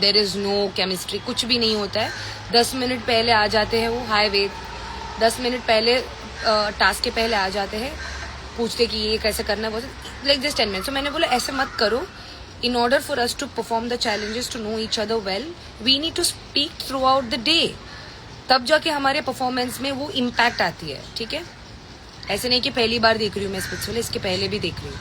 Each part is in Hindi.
देर इज नो केमिस्ट्री, कुछ भी नहीं होता है। 10 मिनट पहले आ जाते हैं वो, हाई वेट 10 मिनट पहले टास्क के पहले आ जाते हैं, पूछते कि ये कैसे करना है, लाइक जस्ट 10 मिनट। तो मैंने बोला ऐसे मत करो, in order for us to perform the challenges, to know each other well, we need to speak throughout the day, तब जाके हमारे परफॉर्मेंस में वो इम्पैक्ट आती है, ठीक है। ऐसे नहीं कि पहली बार देख रही हूँ मैं स्पिरिचुअल, इसके पहले भी देख रही हूँ।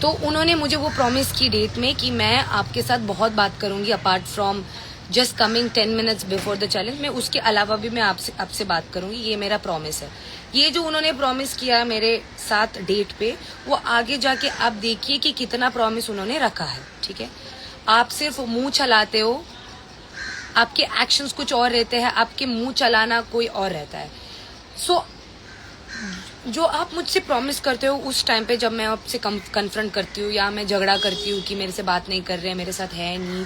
तो उन्होंने मुझे वो प्रॉमिस की डेट में कि मैं आपके साथ बहुत बात करूंगी, apart from just coming 10 minutes before the challenge, मैं उसके अलावा भी मैं आपसे बात करूंगी, ये मेरा प्रॉमिस है। ये जो उन्होंने प्रॉमिस किया मेरे साथ डेट पे, वो आगे जाके आप देखिए कि कितना प्रॉमिस उन्होंने रखा है, ठीक है। आप सिर्फ मुंह चलाते हो, आपके एक्शंस कुछ और रहते हैं, आपके मुंह चलाना कोई और रहता है। सो जो आप मुझसे प्रॉमिस करते हो उस टाइम पे, जब मैं आपसे कन्फ्रंट करती हूँ या मैं झगड़ा करती हूँ कि मेरे से बात नहीं कर रहे हैं, मेरे साथ है नहीं,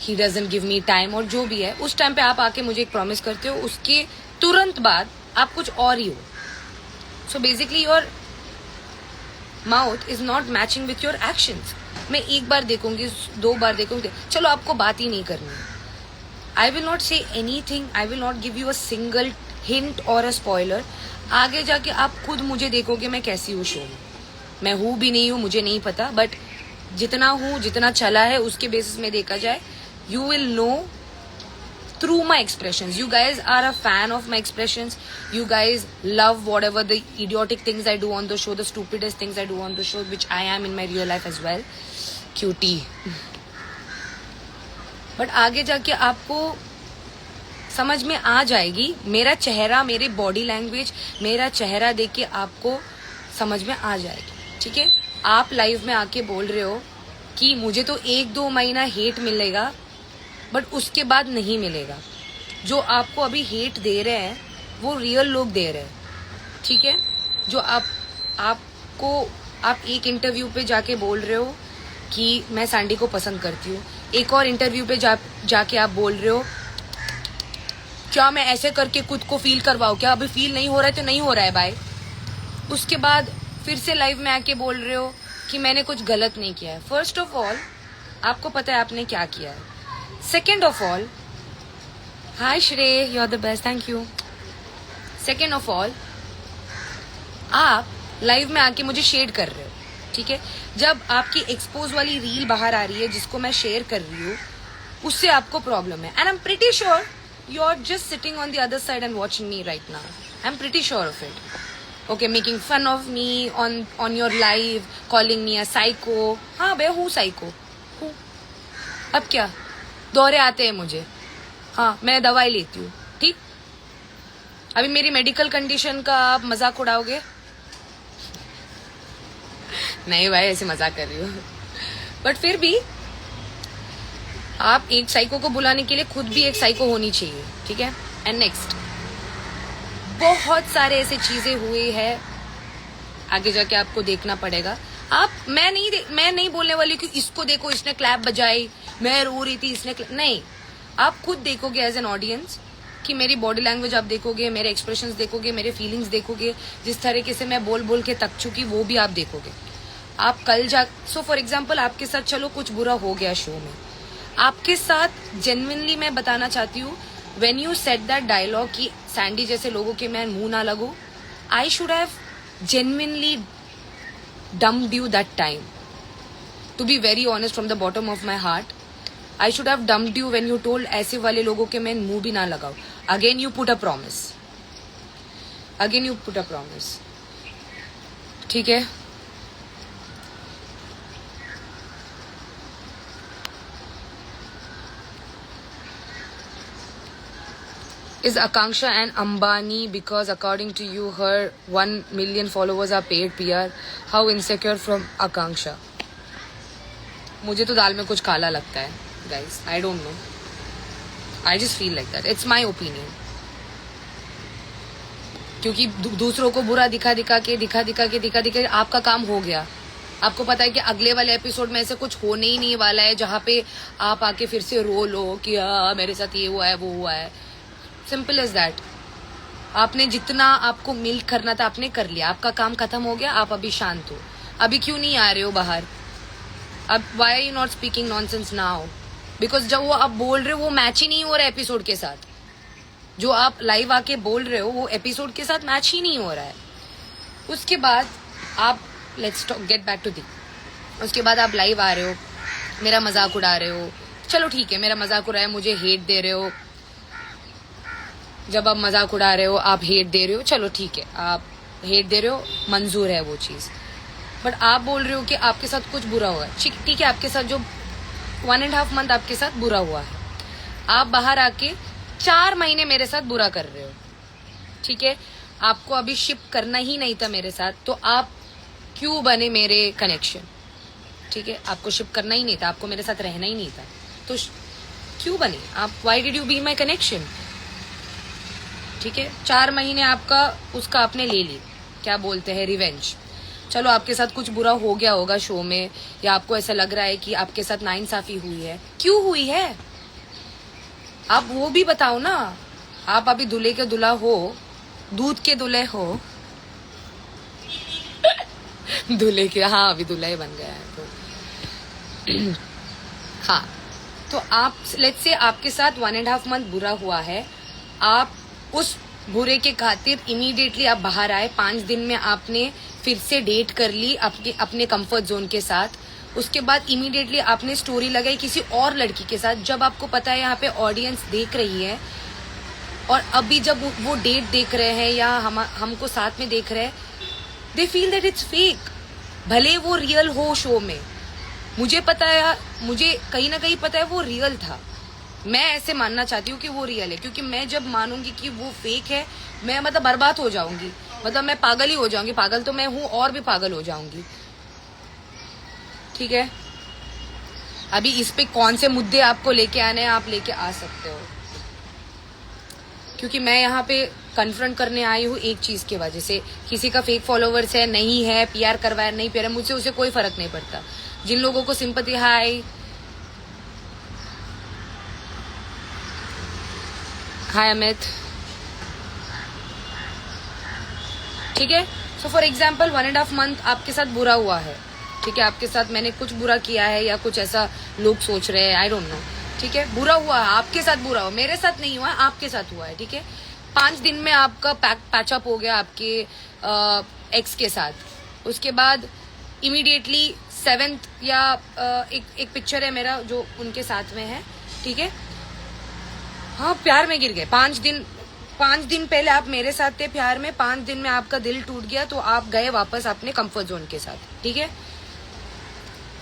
he doesn't give me time, और जो भी है, उस टाइम पे आप आके मुझे एक प्रॉमिस करते हो, उसके तुरंत बाद आप कुछ और ही हो। So basically your mouth is not matching with your actions. मैं एक बार देखूंगी, 2 बार देखूंगी, चलो आपको बात ही नहीं करनी है, आई will not say anything, I will not give you a single hint और अ स्पॉइलर। आगे जाके आप खुद मुझे देखोगे मैं कैसी हूँ शो में। मैं हूँ भी नहीं हूँ मुझे नहीं पता, बट जितना हूँ, जितना चला है, उसके बेसिस में देखा जाए, you will know through my expressions. You guys are a fan of my expressions. You guys love whatever the idiotic things I do on the show, the stupidest things I do on the show, which I am in my real life as well. Cutie. But आगे जाके आपको समझ में आ जाएगी, मेरा चेहरा, मेरे बॉडी लैंग्वेज, मेरा चेहरा देख के आपको समझ में आ जाएगी, ठीक है। आप लाइव में आके बोल रहे हो कि मुझे तो 1-2 महीना हेट मिलेगा, बट उसके बाद नहीं मिलेगा। जो आपको अभी हेट दे रहे हैं वो रियल लोग दे रहे हैं, ठीक है। जो आप एक इंटरव्यू पे जाके बोल रहे हो कि मैं सैंडी को पसंद करती हूँ, एक और इंटरव्यू पे जाके आप बोल रहे हो क्या मैं ऐसे करके खुद को फील करवाऊं, क्या अभी फील नहीं हो रहा है तो नहीं हो रहा है बाय। उसके बाद फिर से लाइव में आके बोल रहे हो कि मैंने कुछ गलत नहीं किया है। फर्स्ट ऑफ ऑल आपको पता है आपने क्या किया है। Second of all, hi Shreya, you are the best, thank you. Second of all, आप लाइव में आके मुझे शेड कर रहे हो, ठीक है। जब आपकी एक्सपोज वाली रील बाहर आ रही है जिसको मैं शेयर कर रही हूँ, उससे आपको प्रॉब्लम है, and I am pretty sure you are just sitting on the other side and watching me right now. I am pretty sure of it. Okay, making fun of me on your live, calling me a psycho. हाँ मैं हूँ साइको, हूँ। अब क्या, दौरे आते हैं मुझे, हाँ मैं दवाई लेती हूँ, ठीक। अभी मेरी मेडिकल कंडीशन का आप मजाक उड़ाओगे? नहीं भाई, ऐसे मजाक कर रही हूँ, बट फिर भी आप एक साइको को बुलाने के लिए खुद भी एक साइको होनी चाहिए, ठीक है। एंड नेक्स्ट, बहुत सारे ऐसे चीजें हुई है, आगे जाके आपको देखना पड़ेगा। मैं नहीं बोलने वाली कि इसको देखो इसने क्लैप बजाई, मैं रो रही थी इसने नहीं। आप खुद देखोगे एज एन ऑडियंस कि मेरी बॉडी लैंग्वेज आप देखोगे, मेरे एक्सप्रेशंस देखोगे, मेरे फीलिंग्स देखोगे, जिस तरीके से मैं बोल बोल के थक चुकी वो भी आप देखोगे। आप कल सो फॉर एग्जाम्पल आपके साथ चलो कुछ बुरा हो गया शो में, आपके साथ जेन्युइनली मैं बताना चाहती हूँ, when you set that dialogue कि सैंडी जैसे लोगों के मैं मुंह ना लगूं, I should have genuinely dumped you that time. To be very honest from the bottom of my heart, I should have dumped you when you told ऐसे वाले लोगों के मैं मुंह भी ना लगाओ। Again you put a promise. Again you put a promise. ठीक है। Is Akanksha and Ambani because according to you her 1 million followers are paid PR? How insecure from Akanksha? मुझे तो दाल में कुछ काला लगता है guys. I don't know. I just feel like that. It's my opinion. क्योंकि दूसरों को बुरा दिखा के आपका काम हो गया। आपको पता है कि अगले वाले एपिसोड में ऐसे कुछ होने ही नहीं वाला है जहाँ पे आप आके फिर से रो लो कि मेरे साथ ये हुआ है वो हुआ है। Simple is that. आपने जितना आपको मिल्क करना था आपने कर लिया, आपका काम खत्म हो गया, आप अभी शांत हो। अभी क्यों नहीं आ रहे हो बाहर? अब why are you not speaking nonsense now? Because जब वो आप बोल रहे हो वो मैच ही नहीं हो रहा है एपिसोड के साथ। जो आप लाइव आके बोल रहे हो वो एपिसोड के साथ मैच ही नहीं हो रहा है। उसके बाद आप let's get back to the. उसके बाद आप लाइव आ रहे हो, मेरा मजाक उड़ा रहे हो। चलो ठीक है, मेरा मजाक उड़ाया, मुझे हेट दे रहे हो। जब आप मजाक उड़ा रहे हो, आप हेट दे रहे हो, चलो ठीक है, आप हेट दे रहे हो, मंजूर है वो चीज। बट आप बोल रहे हो कि आपके साथ कुछ बुरा हुआ है। ठीक है, आपके साथ जो 1.5 मंथ आपके साथ बुरा हुआ है, आप बाहर आके 4 महीने मेरे साथ बुरा कर रहे हो। ठीक है, आपको अभी शिप करना ही नहीं था मेरे साथ, तो आप क्यों बने मेरे कनेक्शन? ठीक है, आपको शिप करना ही नहीं था, आपको मेरे साथ रहना ही नहीं था, तो क्यों बने आप? Why did you be my connection? ठीक है, 4 महीने आपका उसका आपने ले ली, क्या बोलते हैं, रिवेंज। चलो आपके साथ कुछ बुरा हो गया होगा शो में, या आपको ऐसा लग रहा है कि आपके साथ नाइंसाफी हुई है, क्यों हुई है? आप वो भी बताओ ना। आप अभी दूल्हे के दूल्हा हो, दूध के दूल्हे हो। दूल्हे के, हाँ अभी दूल्हा ही बन गया है तो हाँ, तो आप लेट्स से आपके साथ 1.5 मंथ बुरा हुआ है, आप उस बुरे के खातिर इमीडिएटली आप बाहर आए। 5 दिन में आपने फिर से डेट कर ली अपने कंफर्ट जोन के साथ। उसके बाद इमीडिएटली आपने स्टोरी लगाई किसी और लड़की के साथ, जब आपको पता है यहाँ पे ऑडियंस देख रही है। और अभी जब वो डेट देख रहे हैं या हमको साथ में देख रहे हैं, they feel that it's fake. भले वो रियल हो शो में, मुझे पता है, मुझे कहीं ना कहीं पता है वो रियल था। मैं ऐसे मानना चाहती हूँ कि वो रियल है, क्योंकि मैं जब मानूंगी कि वो फेक है, मैं मतलब बर्बाद हो जाऊंगी, मतलब मैं पागल ही हो जाऊंगी। पागल तो मैं हूँ और भी पागल हो जाऊंगी। ठीक है, अभी इस पे कौन से मुद्दे आपको लेके आने हैं, आप लेके आ सकते हो, क्योंकि मैं यहाँ पे कन्फ्रंट करने आई हूँ एक चीज की वजह से। किसी का फेक फॉलोवर्स है, नहीं है, पीआर करवाया नहीं पीआर, मुझसे उसे कोई फर्क नहीं पड़ता। जिन लोगों को सिंपैथी, हाय अमित। ठीक है, सो फॉर एग्जाम्पल 1.5 मंथ आपके साथ बुरा हुआ है। ठीक है, आपके साथ मैंने कुछ बुरा किया है या कुछ ऐसा लोग सोच रहे हैं, आई डोंट नो। ठीक है, बुरा हुआ है, आपके साथ बुरा हुआ, मेरे साथ नहीं हुआ है, आपके साथ हुआ है। ठीक है, 5 दिन में आपका पैचअप हो गया आपके एक्स के साथ। उसके बाद इमीडिएटली 7th या एक पिक्चर है मेरा जो उनके साथ में है। ठीक है, हाँ प्यार में गिर गए। 5 दिन पहले आप मेरे साथ थे प्यार में, 5 दिन में आपका दिल टूट गया, तो आप गए वापस अपने कंफर्ट जोन के साथ। ठीक है,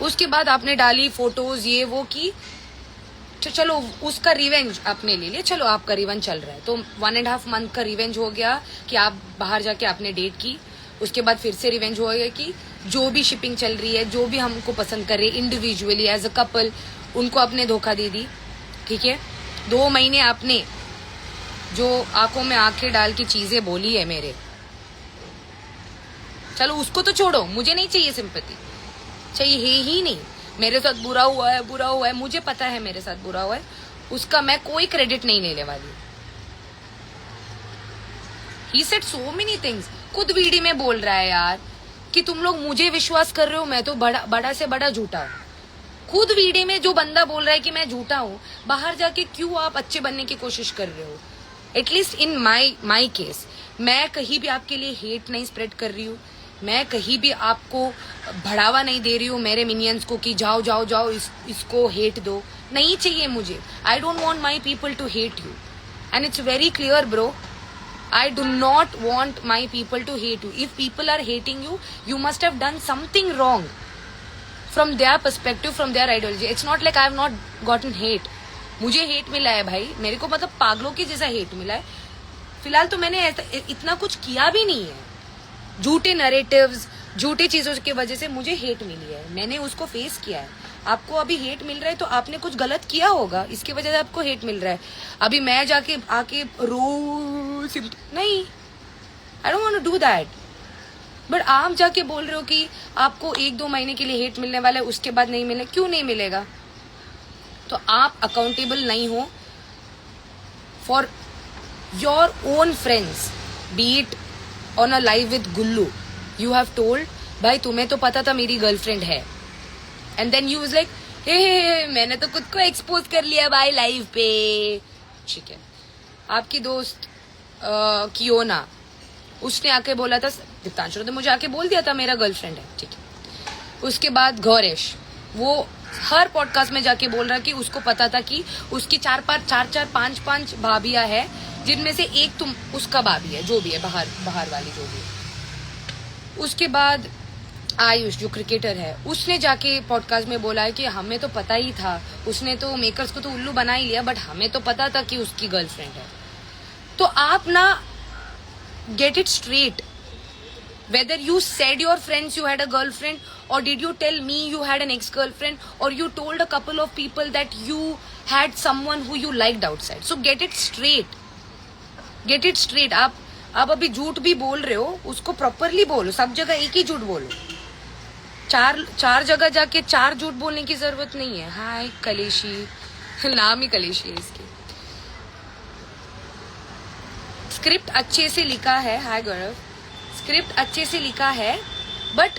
उसके बाद आपने डाली फोटोज ये वो की, तो चलो उसका रिवेंज आपने ले लिया, चलो आपका रिवेंज चल रहा है। तो 1.5 मंथ का रिवेंज हो गया कि आप बाहर जाके आपने डेट की। उसके बाद फिर से रिवेंज हो गया कि जो भी शिपिंग चल रही है, जो भी हमको पसंद कर रही है इंडिविजुअली एज अ कपल, उनको आपने धोखा दे दी। ठीक है, 2 महीने आपने जो आंखों में आंखें डाल की चीजें बोली है मेरे, चलो उसको तो छोड़ो, मुझे नहीं चाहिए सिंपैथी, चाहिए ही नहीं। मेरे साथ बुरा हुआ है, मुझे पता है मेरे साथ बुरा हुआ है, उसका मैं कोई क्रेडिट नहीं लेने वाली। He said so many things, खुद वीडियो में बोल रहा है यार कि तुम लोग मुझे विश्वास कर रहे हो, मैं तो बड़ा से बड़ा झूठा हूँ। खुद वीडियो में जो बंदा बोल रहा है कि मैं झूठा हूँ, बाहर जाके क्यों आप अच्छे बनने की कोशिश कर रहे हो? एटलीस्ट इन माई केस, मैं कहीं भी आपके लिए हेट नहीं स्प्रेड कर रही हूँ, मैं कहीं भी आपको बढ़ावा नहीं दे रही हूँ मेरे मिनियंस को कि जाओ जाओ जाओ इसको हेट दो, नहीं चाहिए मुझे। I don't want my people to hate you and it's very clear bro, I do not want my people to hate you. If people are hating you, you must have done something wrong from their perspective, from their ideology. It's not like I have not gotten hate. मुझे हेट मिला है भाई, मेरे को मतलब पागलों के जैसा हेट मिला है। फिलहाल तो मैंने इतना कुछ किया भी नहीं है। झूठे नरेटिव्स, झूठी चीजों की वजह से मुझे हेट मिली है, मैंने उसको फेस किया है। आपको अभी हेट मिल रहा है तो आपने कुछ गलत किया होगा, इसकी वजह से आपको हेट मिल रहा है। अभी मैं जाके आके नहीं, I don't want to do that. But आप जाके बोल रहे हो कि आपको 1-2 महीने के लिए हेट मिलने वाला है, उसके बाद नहीं मिले, क्यों नहीं मिलेगा? तो आप अकाउंटेबल नहीं हो for your own friends, be it on a live with Gullu. You have told भाई तुम्हें तो पता था मेरी गर्लफ्रेंड है, and then you was like hey मैंने तो खुद को एक्सपोज कर लिया भाई लाइव पे। ठीक है, आपकी दोस्त कियोना, उसने आके बोला था, दीप्तांशु ने तो मुझे आके बोल दिया था मेरा गर्लफ्रेंड है। ठीक है, उसके बाद गौरेश, वो हर पॉडकास्ट में जाके बोल रहा कि उसको पता था कि उसकी चार पांच भाभियां है, जिनमें से एक तुम उसका भाभी है, जो भी है बाहर वाली जो भी है। उसके बाद आयुष जो क्रिकेटर है, उसने जाके पॉडकास्ट में बोला है कि हमें तो पता ही था, उसने तो मेकर्स को तो उल्लू बना ही लिया, बट हमें तो पता था कि उसकी गर्लफ्रेंड है। तो आप ना get it straight, whether you said your friends you had a girlfriend, or did you tell me you had an ex-girlfriend, or you told a couple of people that you had someone who you liked outside. So get it straight, get it straight. आप अभी झूठ भी बोल रहे हो, उसको प्रॉपरली बोलो, सब जगह एक ही झूठ बोलो। चार जगह जाके चार झूठ बोलने की जरूरत नहीं है। हाय कलेशी, नाम ही कलेशी है इसकी। स्क्रिप्ट अच्छे से लिखा है, हाय गौरव, स्क्रिप्ट अच्छे से लिखा है, बट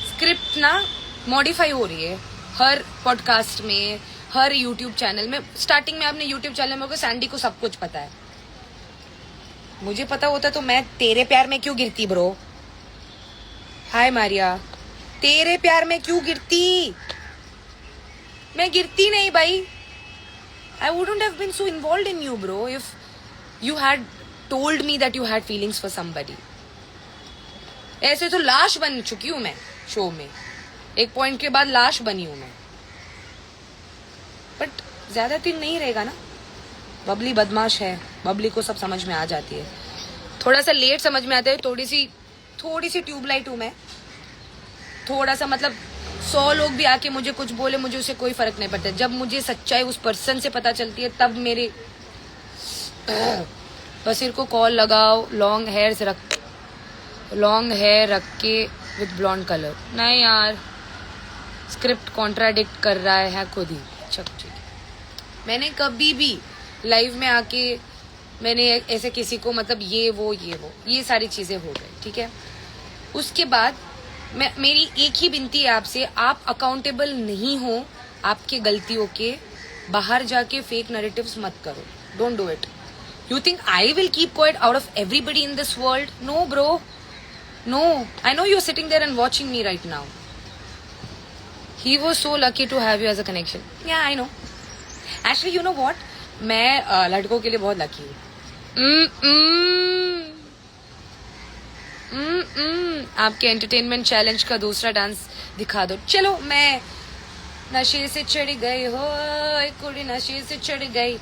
स्क्रिप्ट ना मॉडिफाई हो रही है हर पॉडकास्ट में, हर यूट्यूब चैनल में। स्टार्टिंग में आपने यूट्यूब चैनल में सैंडी को सब कुछ पता है, मुझे पता होता तो मैं तेरे प्यार में क्यों गिरती ब्रो। हाय मारिया, तेरे प्यार में क्यों गिरती? मैं गिरती नहीं भाई। I wouldn't have been so involved in you bro if you had told me that you had feelings for somebody. ऐसे तो लाश बन चुकी हूं मैं शो में, एक पॉइंट के बाद लाश बनी हूं मैं, बट ज्यादा दिन नहीं रहेगा ना। बबली बदमाश है, बबली को सब समझ में आ जाती है, थोड़ा सा लेट समझ में आता है। थोड़ी सी ट्यूबलाइट हूं मैं, थोड़ा सा, मतलब 100 लोग भी आके मुझे कुछ बोले, मुझे उससे कोई फर्क नहीं पड़ता। जब मुझे सच्चाई उस पर्सन से पता चलती है, तब मेरे बसीर को कॉल लगाओ, लॉन्ग हेयर रख के विद ब्लॉन्ड कलर। नहीं यार, स्क्रिप्ट कॉन्ट्राडिक्ट कर रहा है खुद ही। अच्छा ठीक है, मैंने कभी भी लाइव में आके मैंने ऐसे किसी को, मतलब ये सारी चीजें हो गई। ठीक है, उसके बाद मेरी एक ही विनती है आपसे, आप अकाउंटेबल नहीं हो आपके गलतियों के, बाहर जाके फेक नैरेटिव्स मत करो। Don't do it. You think I will keep quiet out of everybody in this world? No, bro. No. I know you're sitting there and watching me right now. He was so lucky to have you as a connection. Yeah, I know. Actually, you know what? मैं लड़कों के लिए बहुत लकी हूँ। आपके एंटरटेनमेंट चैलेंज का दूसरा डांस दिखा दो। चलो, मैं नशे से चढ़ गई हो, कुड़ी नशे से चढ़ गई,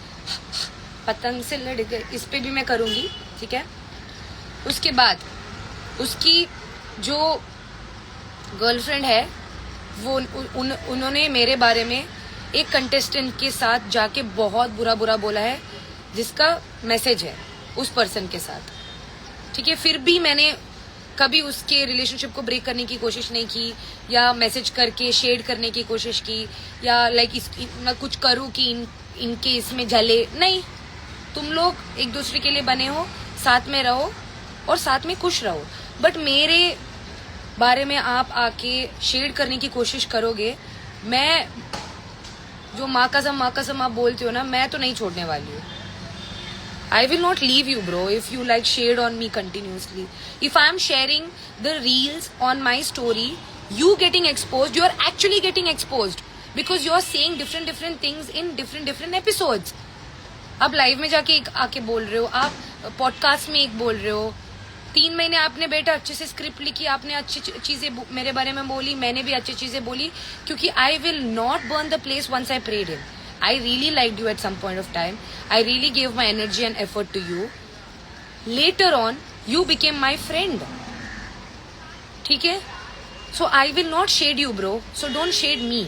पतंग से लड़ गए, इस पे भी मैं करूंगी। ठीक है, उसके बाद उसकी जो गर्लफ्रेंड है, वो उन्होंने मेरे बारे में एक कंटेस्टेंट के साथ जाके बहुत बुरा बोला है, जिसका मैसेज है उस पर्सन के साथ। ठीक है, फिर भी मैंने कभी उसके रिलेशनशिप को ब्रेक करने की कोशिश नहीं की, या मैसेज करके शेड करने की कोशिश की, या मैं कुछ करूँ कि इनके इसमें जले नहीं। तुम लोग एक दूसरे के लिए बने हो, साथ में रहो और साथ में खुश रहो। बट मेरे बारे में आप आके शेड करने की कोशिश करोगे, मैं जो माँ कसम आप बोलते हो ना, मैं तो नहीं छोड़ने वाली हूँ। I will not leave you, bro, if you like shade on me continuously. If I am sharing the reels on my story, you getting exposed, you are actually getting exposed because you are saying different things in different episodes. आप लाइव में जाके आके बोल रहे हो, आप पॉडकास्ट में एक बोल रहे हो। 3 महीने आपने बेटा अच्छे से स्क्रिप्ट लिखी, आपने अच्छी चीजें मेरे बारे में बोली, मैंने भी अच्छी चीजें बोली, क्योंकि I will not burn the place once I prayed in. I really liked you at some point of time. I really gave my energy and effort to you. Later on, you became my friend. ठीक है? So I will not shade you, bro. So don't shade me.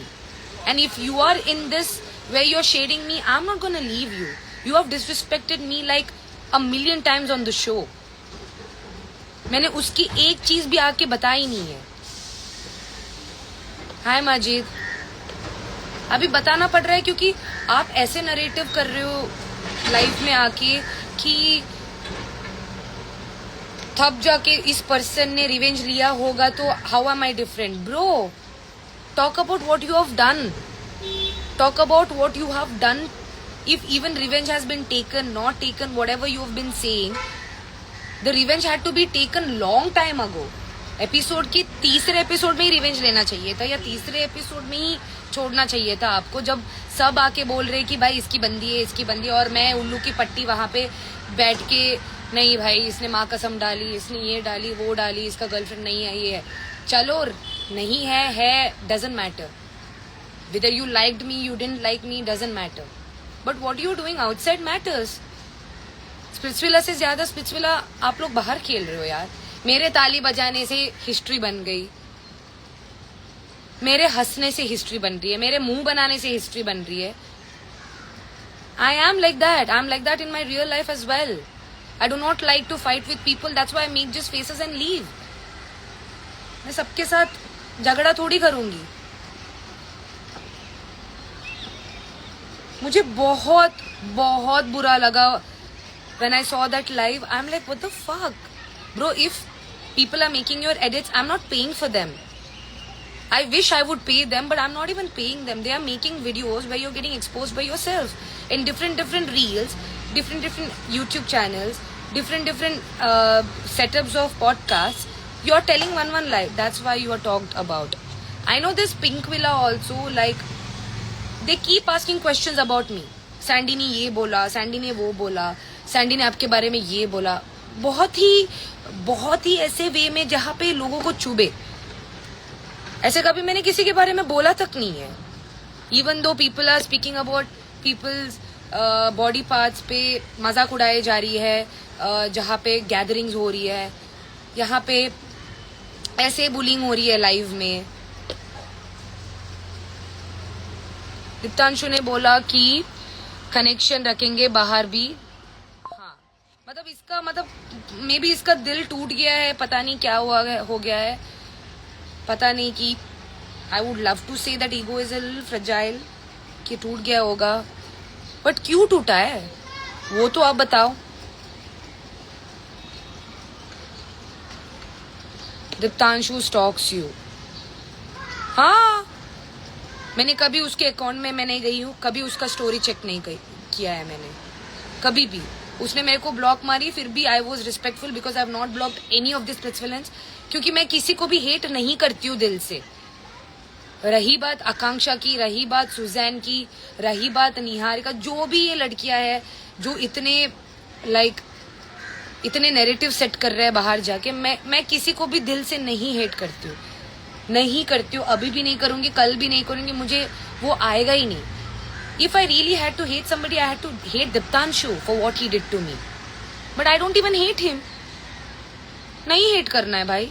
And if you are in this where you're shading me, I'm not gonna leave you. You have disrespected me like a million times on the show. मैंने उसकी एक चीज भी आके बताई नहीं है। हाय माजिद, अभी बताना पड़ रहा है क्योंकि आप ऐसे नरेटिव कर रहे हो लाइफ में आके कि तब जाके इस पर्सन ने रिवेंज लिया होगा तो how am I different. Bro, Talk about what you have done. Talk about what you have done. If even revenge has been taken, not taken, whatever you have been saying, the revenge had to be taken long time ago. Episode की तीसरे एपिसोड में ही रिवेंज लेना चाहिए था, या तीसरे एपिसोड में ही छोड़ना चाहिए था आपको, जब सब आके बोल रहे कि भाई इसकी बंदी है, इसकी बंदी है, और मैं उल्लू की पट्टी वहां पे बैठ के, नहीं भाई इसने माँ कसम डाली, इसने ये डाली, वो डाली, इसका गर्लफ्रेंड नहीं है, ये है. चलो नहीं है, doesn't matter. Whether you liked me, you didn't like me, doesn't matter. But what you doing outside matters. Splitsvilla से ज्यादा स्पिट्सविला आप लोग बाहर खेल रहे हो यार. मेरे ताली बजाने से हिस्ट्री बन गई, मेरे हंसने से हिस्ट्री बन रही है, मेरे मुंह बनाने से हिस्ट्री बन रही है. I am like that. I am like that in my real life as well. I do not like to fight with people. That's why I make just faces and leave. मैं सबके साथ झगड़ा थोड़ी करूंगी. मुझे बहुत बहुत बुरा लगा when I saw that live. I'm like, what the fuck? Bro, if people are making your edits, I'm not paying for them. I wish I would pay them, but I'm not even paying them. They are making videos where you're getting exposed by yourself in different reels, different YouTube channels, different setups of podcasts. You're telling one life. That's why you are talked about. I know this Pink Villa also, like, they keep asking questions about me. Sandy ने ये बोला, सैंडी ने वो बोला, सैंडी ने आपके बारे में ये बोला. बहुत ही ऐसे वे में जहाँ पे लोगों को चुभे. ऐसे कभी मैंने किसी के बारे में बोला तक नहीं है. Even though people are speaking about people's body parts पे मजाक उड़ाए जा रही है, जहाँ पे गैदरिंग्स हो रही है, यहाँ पे ऐसे बुलिंग हो रही है लाइव में. दीप्तांशु ने बोला कि कनेक्शन रखेंगे बाहर भी. हाँ, मतलब इसका मतलब मे बी इसका दिल टूट गया है, पता नहीं क्या हो गया है, पता नहीं. कि I would love to say that ego is a little fragile, कि टूट गया होगा, बट क्यों टूटा है वो तो आप बताओ. Diptanshu stocks you. हाँ, मैंने कभी उसके अकाउंट में मैं नहीं गई हूँ, कभी उसका स्टोरी चेक नहीं किया है मैंने, कभी भी. उसने मेरे को ब्लॉक मारी, फिर भी I was respectful because I have not blocked any of this स्पिट्सविलेंस, क्योंकि मैं किसी को भी हेट नहीं करती हूँ दिल से. रही बात आकांक्षा की, रही बात सुजैन की, रही बात निहारिका, जो भी ये लड़कियां है जो इतने नैरेटिव सेट कर रहे हैं बाहर जाके, मैं किसी को भी दिल से नहीं हेट करती हूँ, नहीं करती हूँ, अभी भी नहीं करूंगी, कल भी नहीं करूंगी. मुझे वो आएगा ही नहीं. If I really had to hate somebody, I had to hate Diptanshu for what he did to me. But I don't even hate him. नहीं हेट करना है भाई.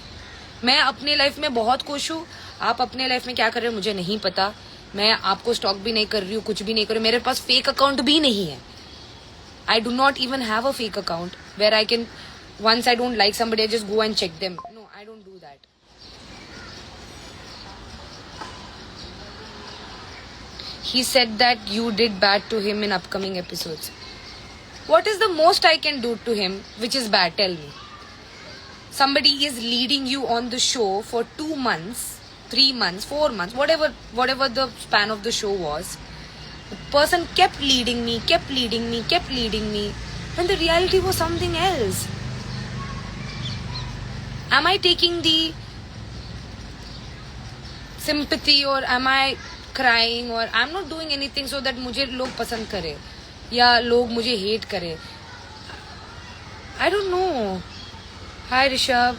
मैं अपने लाइफ में बहुत खुश हूँ. आप अपने लाइफ में क्या कर रहे हो मुझे नहीं पता. मैं आपको स्टॉक भी नहीं कर रही हूँ, कुछ भी नहीं कर रही हूँ. मेरे पास फेक अकाउंट भी नहीं है. I do not even have a fake account where I can, once I don't like somebody, I just go and check them. No, I don't do that. He said that you did bad to him in upcoming episodes. What is the most I can do to him which is bad? Tell me. Somebody is leading you on the show for 2 months, 3 months, 4 months, whatever the span of the show was. The person kept leading me, when the reality was something else. Am I taking the sympathy, or am I crying, or I'm not doing anything so that मुझे लोग पसंद करे या लोग मुझे हेट करे? I don't know. Hi Rishabh.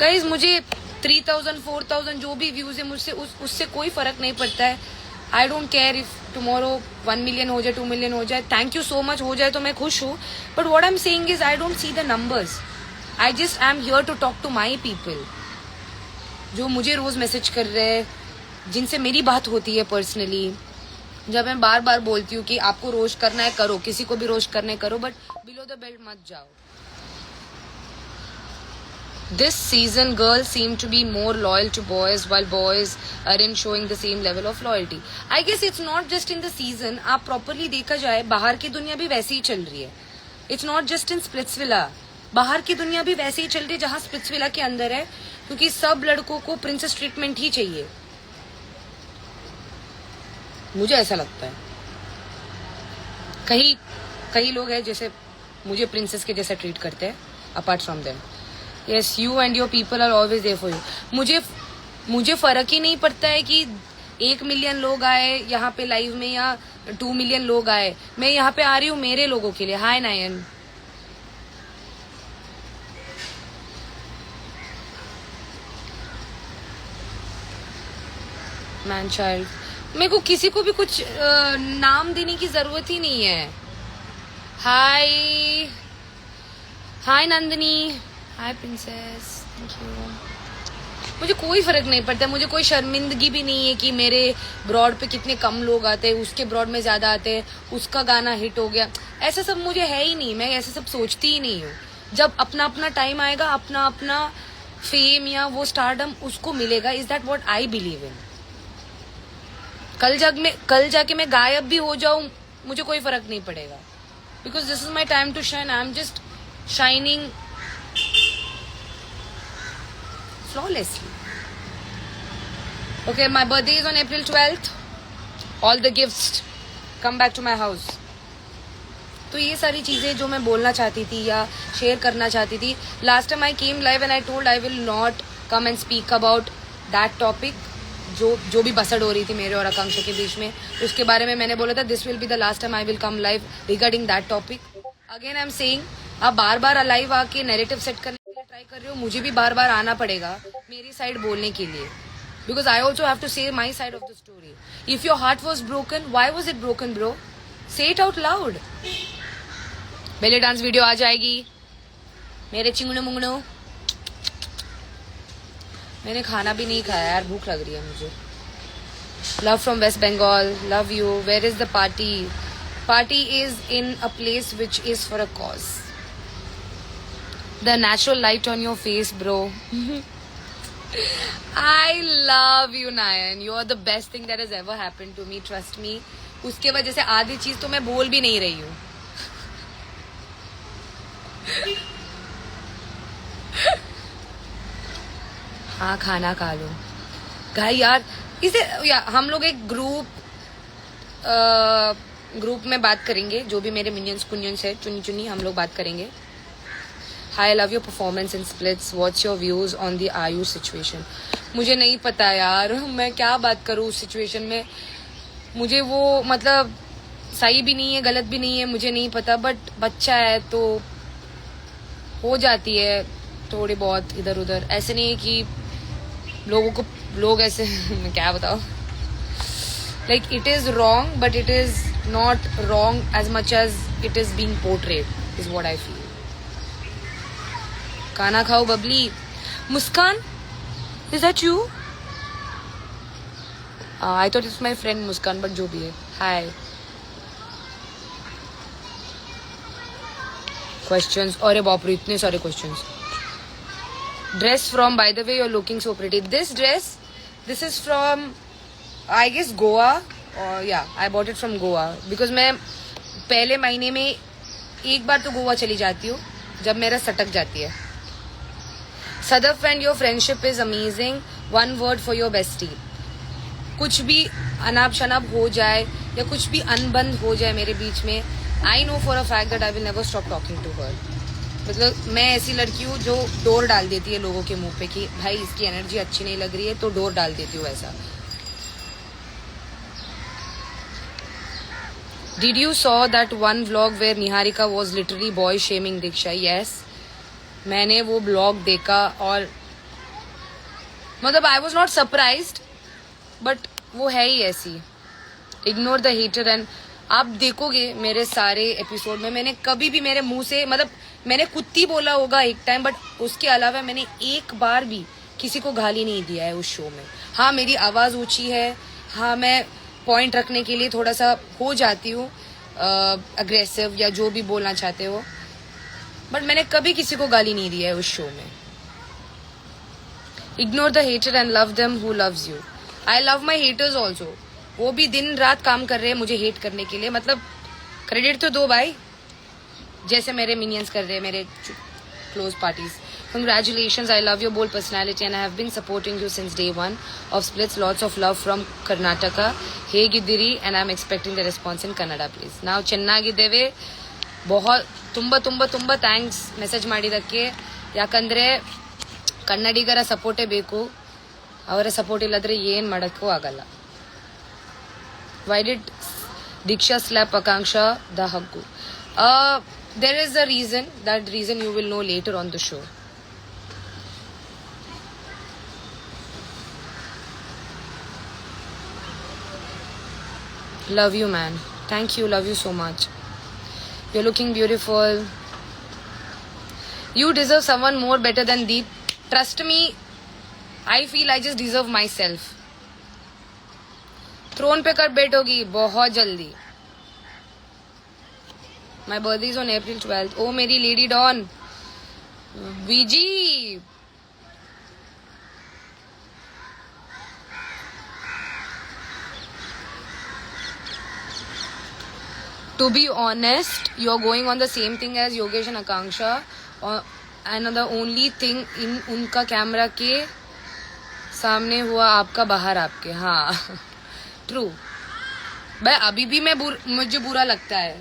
Guys, मुझे 3000, 4000 जो भी व्यूज है मुझसे उससे कोई फर्क नहीं पड़ता है. I don't care if tomorrow 1 million हो जाए, 2 मिलियन हो जाए. थैंक यू सो मच, हो जाए तो मैं खुश हूँ. But what I am saying is I don't see the numbers. I just I am here to talk to my people जो मुझे रोज मैसेज कर रहे हैं, जिनसे मेरी बात होती है पर्सनली. जब मैं बार बार बोलती हूँ कि आपको रोस्ट करना है करो, किसी को भी रोस्ट करने करो, बट बिलो द बेल्ट मत जाओ. This season, girls seem to be more loyal to boys, while boys aren't showing the same level of loyalty. I guess it's not just in the season. आप properly देखा जाए, बाहर की दुनिया भी वैसी ही चल रही है. It's not just in Splitsvilla. बाहर की दुनिया भी वैसे ही चल रही है जहां स्पिट्सविला के अंदर है, क्योंकि सब लड़कों को प्रिंसेस ट्रीटमेंट ही चाहिए, मुझे ऐसा लगता है। कई लोग हैं जैसे मुझे प्रिंसेस के जैसा ट्रीट करते हैं, apart from them. Yes, you and your people are always there for you. मुझे फर्क ही नहीं पड़ता है कि 1 मिलियन लोग आए यहाँ पे लाइव में या 2 मिलियन लोग आए, मैं यहाँ पे आ रही हूँ मेरे लोगों के लिए। हाय नायन, मैन चाइल्ड, मेरे को किसी को भी कुछ नाम देने की जरूरत ही नहीं है। हाय हाय नंदिनी, हाय प्रिंसेस, थैंक यू। मुझे कोई फर्क नहीं पड़ता, मुझे कोई शर्मिंदगी भी नहीं है कि मेरे ब्रॉड पे कितने कम लोग आते हैं, उसके ब्रॉड में ज्यादा आते हैं, उसका गाना हिट हो गया, ऐसा सब मुझे है ही नहीं। मैं ऐसा सब सोचती ही नहीं हूँ। जब अपना अपना टाइम आएगा, अपना अपना फेम या वो स्टारडम उसको मिलेगा। Is that what I believe in. कल जाके मैं गायब भी हो जाऊं, मुझे कोई फर्क नहीं पड़ेगा, because this is my time to shine. I am just shining flawlessly. Okay, my birthday is on April 12th. All the gifts come back to my house. तो ये सारी चीजें जो मैं बोलना चाहती थी या शेयर करना चाहती थी। Last time I came live and I told I will not come and speak about that topic, जो भी बसड़ हो रही थी मेरे और आकांक्षा के बीच में, उसके बारे में मैंने बोला था this will be the last time I will come live regarding that topic. Again I am saying, आप बार बार लाइव आके नैरेटिव सेट करने के लिए ट्राई कर रहे हो, मुझे भी बार बार आना पड़ेगा मेरी साइड बोलने के लिए, because I also have to say my side of the story. If your heart was broken, why was it broken bro? Say it out loud. Belly dance video आ जाएगी मेरे चिंगड़ू मुंगड़ू। मैंने खाना भी नहीं खाया यार, भूख लग रही है मुझे। Love from West Bengal, love you. Where is the party? Party is in a place which is for a cause. The natural light on your face bro. I love you Nayan, you are the best thing that has ever happened to me, trust me. उसके वजह से आधी चीज तो मैं बोल भी नहीं रही हूँ। हाँ, खाना खा लो भाई यार। इसे हम लोग एक ग्रुप में बात करेंगे, जो भी मेरे मिनियंस कुनियंस है, चुनी चुनी हम लोग बात करेंगे। High love your performance in splits, what's your views on the Ayush situation? मुझे नहीं पता यार, मैं क्या बात करूँ उस सिचुएशन में। मुझे वो मतलब सही भी नहीं है, गलत भी नहीं है, मुझे नहीं पता। बट बच्चा है तो हो जाती है थोड़ी बहुत इधर उधर। ऐसे नहीं है कि लोग ऐसे मैं क्या बताऊं, like it is wrong but it is not wrong as much as it is being portrayed, is what I feel. खाना खाओ Babli. Muskan, is that you? I thought it's my friend Muskan, but जो भी है, हाय। क्वेश्चंस, अरे बाप रे इतने सारे questions. Dress from, by the way you are looking so pretty. This is from I guess Goa, और या I bought it from Goa, because मैं पहले महीने में एक बार तो गोवा चली जाती हूँ जब मेरा सटक जाती है। Sadaf and your friendship is amazing, one word for your bestie. कुछ भी अनाप शनाप हो जाए या कुछ भी अनबन हो जाए मेरे बीच में, I know for a fact that I will never stop talking to her. मतलब मैं ऐसी लड़की हूँ जो डोर डाल देती है लोगों के मुंह पे कि भाई इसकी एनर्जी अच्छी नहीं लग रही है, तो डोर डाल देती हूँ ऐसा। Did you saw that one vlog where Niharika was literally boy shaming Diksha? Yes, मैंने वो ब्लॉग देखा और मतलब I was not surprised, but वो है ही ऐसी। Ignore the hater. एंड आप देखोगे मेरे सारे एपिसोड में मैंने कभी भी मेरे मुंह से, मतलब मैंने कुत्ती बोला होगा एक टाइम, बट उसके अलावा मैंने एक बार भी किसी को गाली नहीं दिया है उस शो में। हाँ, मेरी आवाज ऊंची है, हाँ मैं पॉइंट रखने के लिए थोड़ा सा हो जाती हूँ अग्रेसिव या जो भी बोलना चाहते हो, बट मैंने कभी किसी को गाली नहीं दिया है उस शो में। Ignore the hater and love them who loves you. I love my haters also. वो भी दिन रात काम कर रहे हैं मुझे हेट करने के लिए, मतलब क्रेडिट तो दो भाई, जैसे मेरे मिनियंस कर रहे हैं, मेरे close parties. Congratulations, I love your bold personality and I have been supporting you since day one of Splits. Lots of love from Karnataka. ಹೇಗಿದ್ದೀರಿ and I'm expecting the response in Kannada, please. ನಾವು ಚೆನ್ನಾಗಿದ್ದೇವೆ. ತುಂಬ ಥ್ಯಾಂಕ್ಸ್ ಮೆಸೇಜ್ ಮಾಡಿದ್ದಕ್ಕೆ. ಯಾಕಂದರೆ ಕನ್ನಡಿಗರ ಸಪೋರ್ಟೇ ಬೇಕು. ಅವರ ಸಪೋರ್ಟ್ ಇಲ್ಲದ್ರೆ ಏನು ಮಾಡೋಕ್ಕೂ ಆಗಲ್ಲ. Why did Diksha slap Akanksha the Haggu? There is a reason. That reason you will know later on the show. Love you, man. Thank you. Love you so much. You're looking beautiful. You deserve someone more better than Deep. Trust me, I feel I just deserve myself. Throne पे कब बैठोगी? बहुत जल्दी. My birthday is on April 12th. Oh, मेरी लेडी डॉन बीजी. To be honest, you're going on the same thing as Yogesh and Akanksha. And the only thing in उनका कैमरा के सामने हुआ आपका बाहर आपके. हाँ ट्रू. भाई अभी भी मुझे बुरा लगता है.